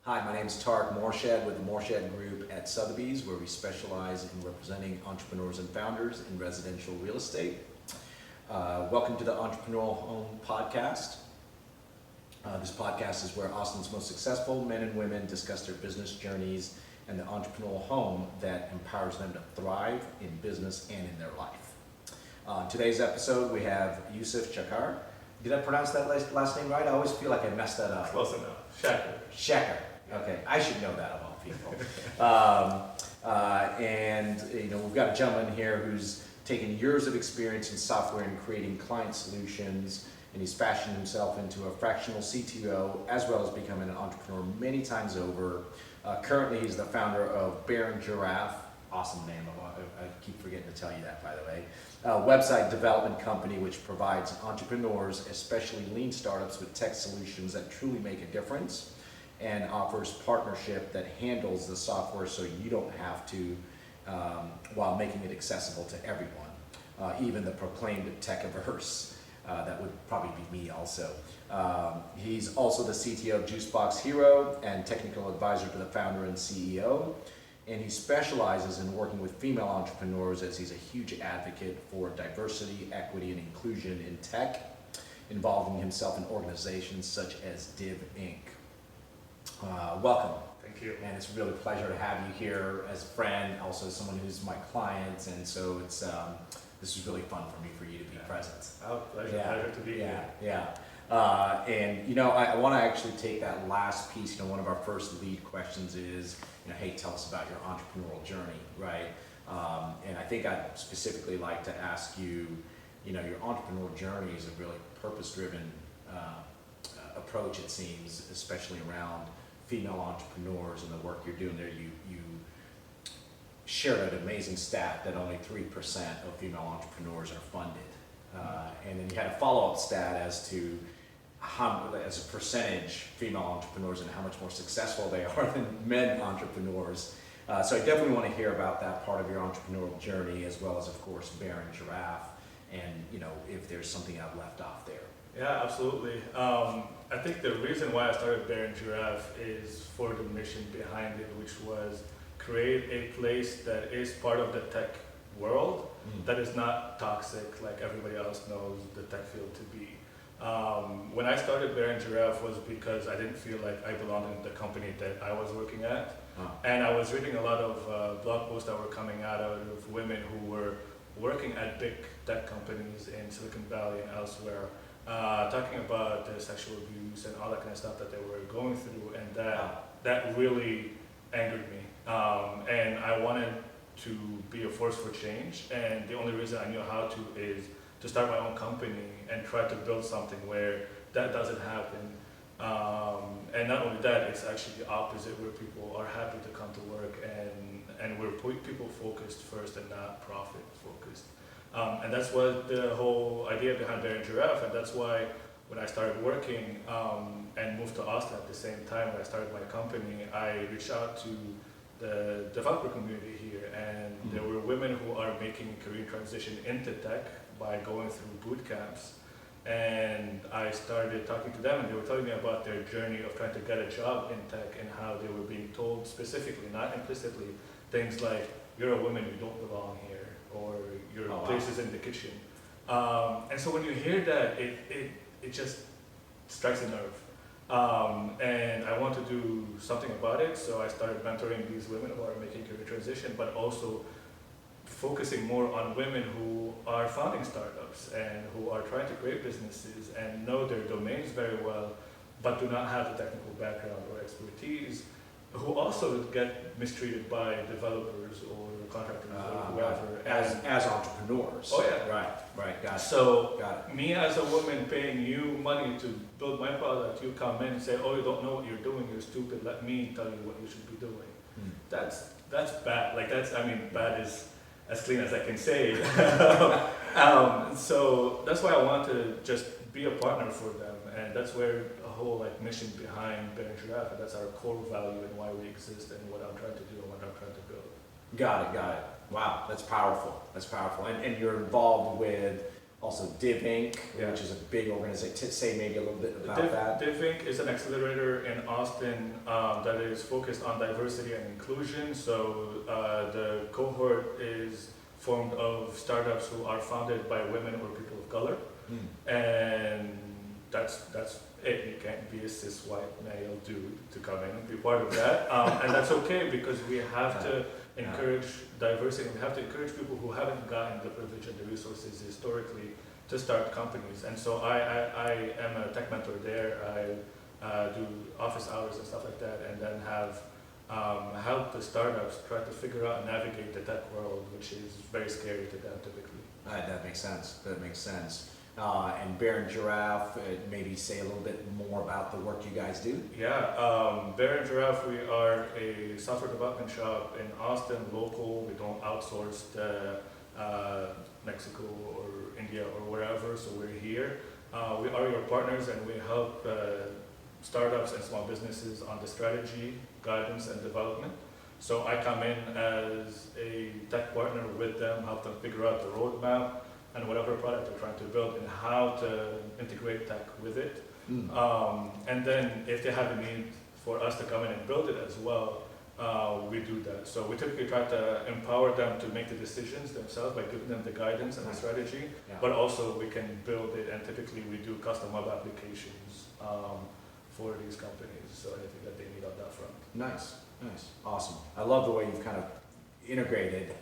Hi, my name is Tarek Morshed with the Morshed Group at Sothebys, where we specialize in representing entrepreneurs and founders in residential real estate. Welcome to the Entrepreneurial Home Podcast. This podcast is where Austin's most successful men and women discuss their business journeys and the entrepreneurial home that empowers them to thrive in business and in their life. On today's episode, we have Youssef Chaker. Did I pronounce that last name right? I always feel like I messed that up. Close enough. Chaker. Chaker. Okay, I should know that of all people. And we've got a gentleman here who's taken years of experience in software and creating client solutions, and he's fashioned himself into a fractional CTO as well as becoming an entrepreneur many times over. Currently, he's the founder of Bear and Giraffe. Awesome name. I keep forgetting to tell you that, by the way. Website development company which provides entrepreneurs, especially lean startups, with tech solutions that truly make a difference, and offers partnership that handles the software so you don't have to, while making it accessible to everyone, even the proclaimed tech averse. That would probably be me also. He's also the CTO of Juicebox Hero and technical advisor to the founder and CEO. And he specializes in working with female entrepreneurs, as he's a huge advocate for diversity, equity, and inclusion in tech, involving himself in organizations such as Div Inc. Welcome. Thank you. And it's really a pleasure to have you here as a friend, also someone who's my client, and so it's this is really fun for me for you to be present. Oh, pleasure to be here. And I want to actually take that last piece. One of our first lead questions is, hey, tell us about your entrepreneurial journey, right? And I think I'd specifically like to ask you, your entrepreneurial journey is a really purpose-driven approach, it seems, especially around female entrepreneurs and the work you're doing there. You shared an amazing stat that only 3% of female entrepreneurs are funded. And then you had a follow-up stat as to as a percentage, female entrepreneurs and how much more successful they are than men entrepreneurs. So I definitely want to hear about that part of your entrepreneurial journey, as well as, of course, Bear and Giraffe, and if there's something I've left off there. Yeah, absolutely. I think the reason why I started Bear and Giraffe is for the mission behind it, which was create a place that is part of the tech world that is not toxic like everybody else knows the tech field to be. When I started Bear and Giraffe was because I didn't feel like I belonged in the company that I was working at. And I was reading a lot of blog posts that were coming out of women who were working at big tech companies in Silicon Valley and elsewhere, talking about their sexual abuse and all that kind of stuff that they were going through, and that really angered me. And I wanted to be a force for change, and the only reason I knew how to is to start my own company and try to build something where that doesn't happen. And not only that, it's actually the opposite, where people are happy to come to work and we're people focused first and not profit focused. And that's what the whole idea behind Bear and Giraffe, and that's why when I started working and moved to Austin at the same time when I started my company, I reached out to the developer community here, and there were women who are making career transition into tech by going through boot camps. And I started talking to them, and they were telling me about their journey of trying to get a job in tech and how they were being told specifically, not implicitly, things like, you're a woman, you don't belong here, or your place is in the kitchen. And so when you hear that, it just strikes a nerve. And I want to do something about it, so I started mentoring these women who are making career transition, but also focusing more on women who are founding startups and who are trying to create businesses and know their domains very well, but do not have the technical background or expertise, who also get mistreated by developers or contractors or whoever. As entrepreneurs. Oh yeah. Right, got it. So got it. Me as a woman paying you money to build my product, you come in and say, oh, you don't know what you're doing, you're stupid, let me tell you what you should be doing. That's bad. Bad is as clean as I can say it. So that's why I want to just be a partner for them, and that's where the whole mission behind Bear and Giraffe, and that's our core value and why we exist and what I'm trying to do and what I'm trying to build. Got it. Wow, that's powerful. And you're involved with also Div Inc., Yeah. which is a big organization. Say maybe a little bit about that. Div Inc. is an accelerator in Austin that is focused on diversity and inclusion. So the cohort is formed of startups who are founded by women or people of color, and that's it. You can't be a cis white male dude to come in and be part of that, and that's okay because we have to encourage diversity. We have to encourage people who haven't gotten the privilege and the resources historically to start companies. And so I am a tech mentor there. I do office hours and stuff like that, and then have helped the startups try to figure out and navigate the tech world, which is very scary to them typically. That makes sense. That makes sense. And Bear and Giraffe, maybe say a little bit more about the work you guys do. Yeah, Bear and Giraffe, we are a software development shop in Austin, local. We don't outsource to Mexico or India or wherever, so we're here. We are your partners and we help startups and small businesses on the strategy, guidance, and development. So I come in as a tech partner with them, help them figure out the roadmap and whatever product they're trying to build and how to integrate tech with it. And then if they have a need for us to come in and build it as well, we do that. So we typically try to empower them to make the decisions themselves by giving them the guidance and the strategy, but also we can build it, and typically we do custom web applications for these companies, so anything that they need on that front. Nice, nice, awesome. I love the way you've kind of integrated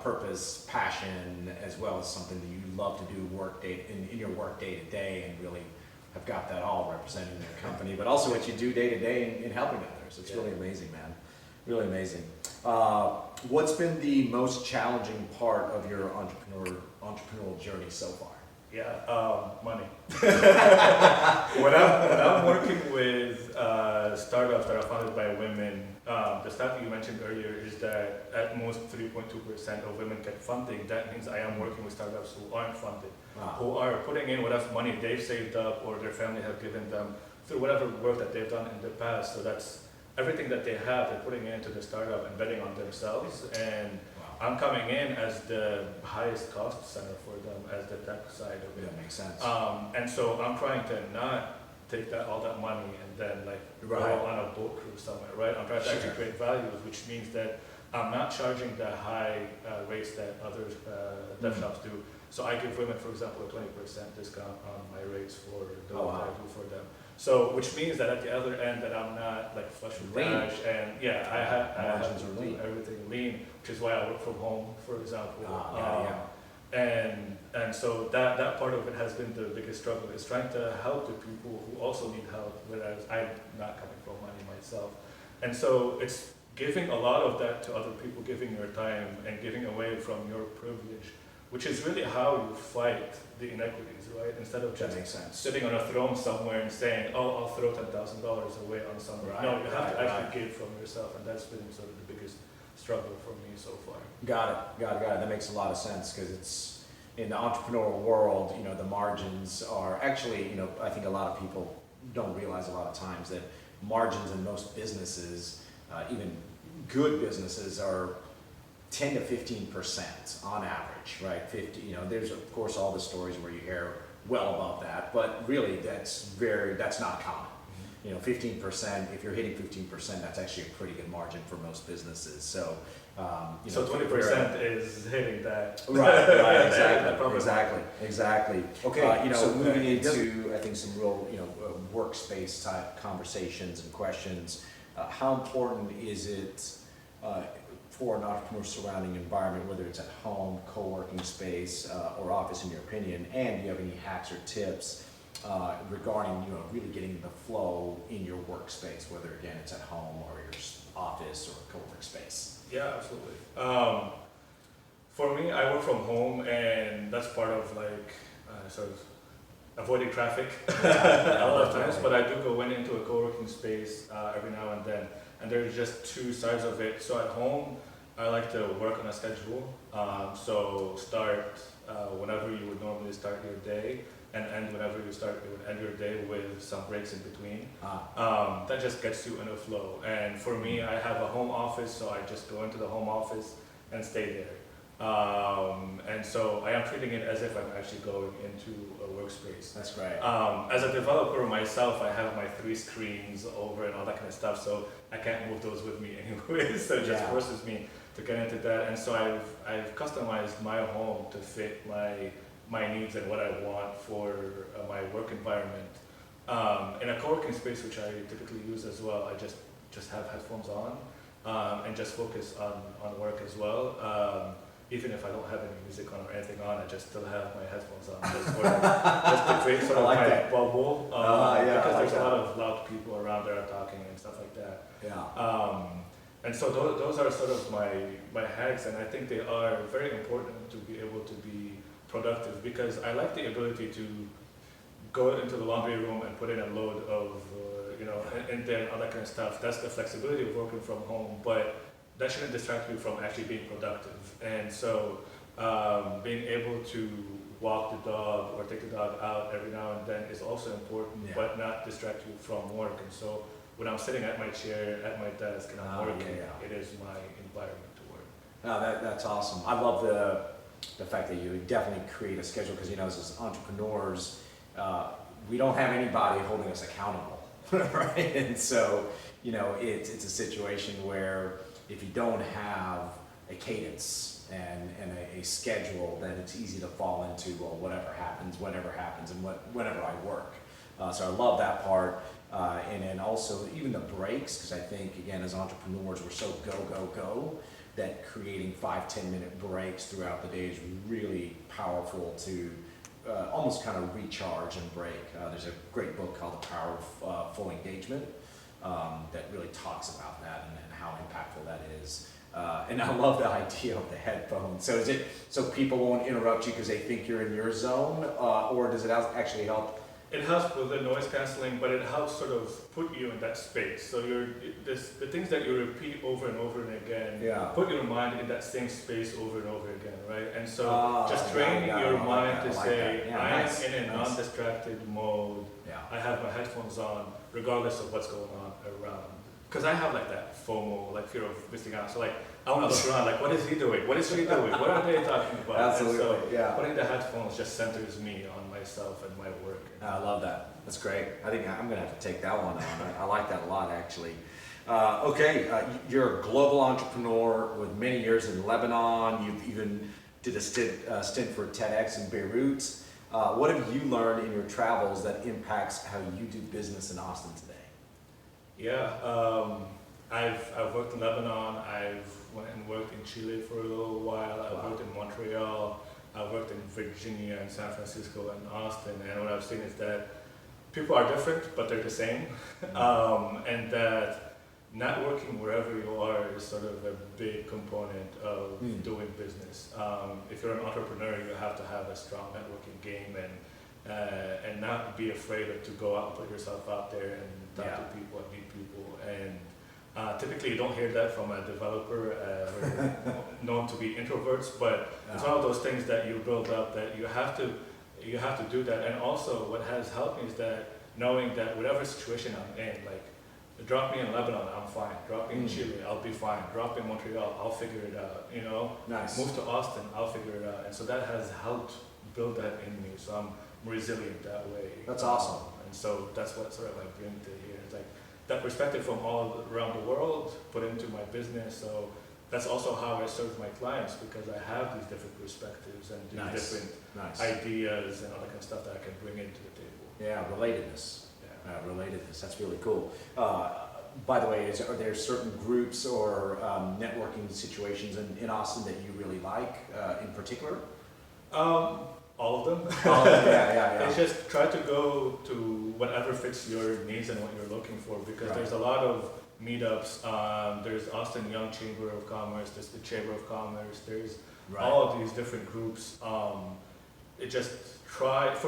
purpose, passion, as well as something that you love to do in your work day to day, and really have got that all representing your company, but also what you do day to day in helping others. It's really amazing, man. Really amazing. What's been the most challenging part of your entrepreneurial journey so far? Yeah, money. When I'm working with startups that are founded by women, the stat that you mentioned earlier is that at most 3.2% of women get funding. That means I am working with startups who aren't funded, who are putting in whatever money they've saved up or their family have given them through whatever work that they've done in the past. So that's everything that they have, they're putting into the startup and betting on themselves. And I'm coming in as the highest cost center for them, as the tech side of it. That makes sense. And so I'm trying to not take all that money and then go on a boat cruise somewhere, right? I'm trying to actually create value, which means that I'm not charging the high rates that other dev shops do. So I give women, for example, a 20% discount on my rates for the work that I do for them. So, which means that at the other end, that I'm not flush with cash, and I have to do everything lean, which is why I work from home, for example. And so that part of it has been the biggest struggle, is trying to help the people who also need help, whereas I'm not coming from money myself. And so it's giving a lot of that to other people, giving your time and giving away from your privilege, which is really how you fight the inequities, right? Instead of just sitting on a throne somewhere and saying, oh, I'll throw $10,000 away on someone. No, you have to actually give from yourself, and that's been sort of the biggest struggle for me so far. Got it. That makes a lot of sense, because it's in the entrepreneurial world, the margins are actually, I think a lot of people don't realize a lot of times that margins in most businesses, even good businesses, are 10 to 15% on average, right? 50, there's of course all the stories where you hear well above that, but really that's not common. 15%, if you're hitting 15%, that's actually a pretty good margin for most businesses. So, so 20% is hitting that. Right, exactly. Okay, so moving into, I think, some real, workspace type conversations and questions. How important is it for an entrepreneur surrounding environment, whether it's at home, co-working space, or office, in your opinion? And do you have any hacks or tips regarding really getting the flow in your workspace, whether again it's at home or your office or co-work space? Yeah, absolutely. For me, I work from home, and that's part of sort of avoiding traffic a lot of times. But I do go into a co-working space every now and then, and there's just two sides of it. So at home, I like to work on a schedule. So start whenever you would normally start your day, and end whenever you would end your day, with some breaks in between. That just gets you in a flow. And for me, I have a home office, so I just go into the home office and stay there. And so I am treating it as if I'm actually going into a workspace. That's great. As a developer myself, I have my 3 screens over and all that kind of stuff, so I can't move those with me anyway, so it just forces me to get into that. And so I've customized my home to fit my needs and what I want for my work environment. In a co-working space, which I typically use as well, I just have headphones on and just focus on work as well. Even if I don't have any music on or anything on, I just still have my headphones on just to create sort of like my that. bubble. Because there's a lot of loud people around there talking and stuff like that. Yeah. And so those are sort of my hacks, and I think they are very important to be able to be productive, because I like the ability to go into the laundry room and put in a load of, and then all that kind of stuff. That's the flexibility of working from home, but that shouldn't distract you from actually being productive. And so being able to walk the dog or take the dog out every now and then is also important, but not distract you from work. And so when I'm sitting at my chair, at my desk, and I'm working, it is my environment to work. No, that's awesome. I love the fact that you definitely create a schedule, because, as entrepreneurs, we don't have anybody holding us accountable, right? And so, it's a situation where if you don't have a cadence and a schedule, then it's easy to fall into, well, whatever happens, and whenever I work. So I love that part. And then also even the breaks, because I think, again, as entrepreneurs, we're so go, that creating 5-10 minute breaks throughout the day is really powerful to almost kind of recharge and break. There's a great book called The Power of Full Engagement that really talks about that and how impactful that is. And I love the idea of the headphones. So is it so people won't interrupt you because they think you're in your zone, or does it actually help? It helps with the noise canceling, but it helps sort of put you in that space. So the things that you repeat over and over and again, put your mind in that same space over and over again, right? And so just training your mind to say, I am in a non-distracted mode. I have my headphones on, regardless of what's going on around. Because I have like that FOMO, like fear of missing out. So like, I want to look around, like, what is he doing? What is she doing? What are they talking about? Absolutely, and so putting the headphones just centers me on myself and my work. I love that. That's great. I think I'm going to have to take that one on. I like that a lot, actually. You're a global entrepreneur with many years in Lebanon. You even did a stint for TEDx in Beirut. What have you learned in your travels that impacts how you do business in Austin today? I've worked in Lebanon. I've went and worked in Chile for a little while. I've worked in Montreal. I've worked in Virginia and San Francisco and Austin. And what I've seen is that people are different, but they're the same. And that networking wherever you are is sort of a big component of doing business. If you're an entrepreneur, you have to have a strong networking game and not be afraid to go out and put yourself out there and talk to people and meet people. And typically you don't hear that from a developer known to be introverts, but it's one of those things that you build up that you have to do that. And also what has helped me is that knowing that whatever situation I'm in, like drop me in Lebanon, I'm fine. Drop me in Chile, I'll be fine. Drop me in Montreal, I'll figure it out. Nice. Move to Austin, I'll figure it out. And so that has helped build that in me. So I'm resilient that way. That's awesome. And so that's what sort of I bring to here. It's like that perspective from all around the world put into my business. So that's also how I serve my clients, because I have these different perspectives and these different ideas and all that kind of stuff that I can bring into the table. Yeah, relatedness. Relatedness. That's really cool. By the way, are there certain groups or networking situations in Austin that you really like in particular? All of them. It's just try to go to whatever fits your needs and what you're looking for, because there's a lot of meetups. There's Austin Young Chamber of Commerce, there's the Chamber of Commerce, there's all of these different groups. For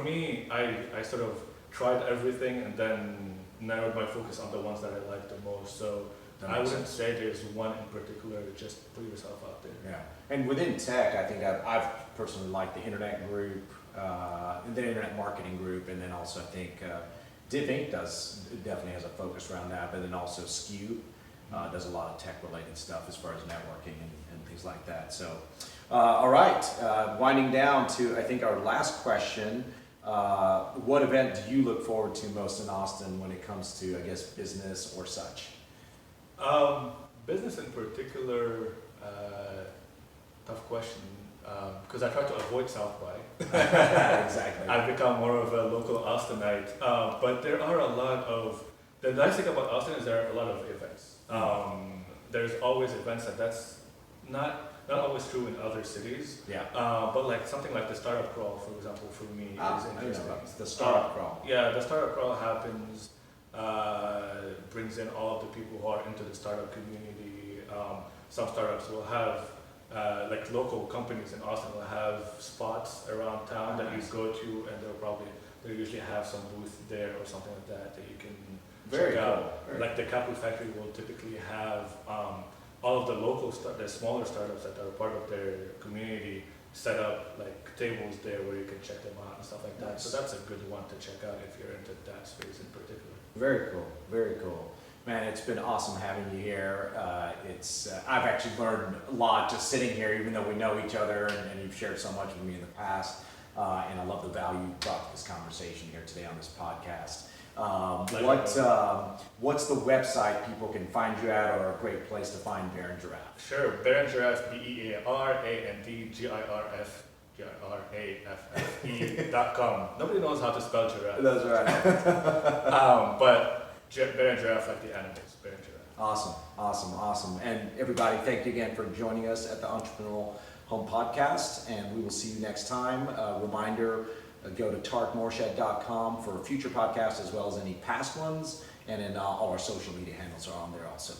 me, I sort of tried everything and then narrowed my focus on the ones that I liked the most. So I wouldn't say there's one in particular, just put yourself out there. Yeah, and within tech, I think I've personally liked the internet group, the internet marketing group, and then also I think Div Inc. definitely has a focus around that, but then also Skew does a lot of tech related stuff as far as networking and things things like that. So, all right, winding down to, I think, our last question. What event do you look forward to most in Austin when it comes to, I guess, business or such? Business in particular, tough question, because I try to avoid South by. Exactly. I've become more of a local Austinite, but there are a lot of, the nice thing about Austin is there are a lot of events. There's always events that's not always true in other cities. Yeah. But like something like the startup crawl, for example, for me is interesting. The startup crawl. Yeah, the startup crawl happens, brings in all of the people who are into the startup community. Some startups will have, like local companies in Austin will have spots around town that you go to, and they'll usually have some booth there or something like that you can Very check cool. out. Like the Kappa Factory will typically have all of the local the smaller startups that are part of their community set up like tables there where you can check them out and stuff like that. Nice. So that's a good one to check out if you're into that space in particular. Very cool. Very cool. Man, it's been awesome having you here. I've actually learned a lot just sitting here, even though we know each other and you've shared so much with me in the past. And I love the value you brought to this conversation here today on this podcast. What's the website people can find you at, or a great place to find Bear and Giraffe? Sure, Bear and Giraffe, BearandGiraffe.com. Nobody knows how to spell giraffe. That's right. But Bear and Giraffe, like the animals, Bear and Giraffe. Awesome. And everybody, thank you again for joining us at the Entrepreneurial Home Podcast, and we will see you next time. Reminder, go to tarekmorshed.com for future podcasts as well as any past ones, and then all our social media handles are on there also.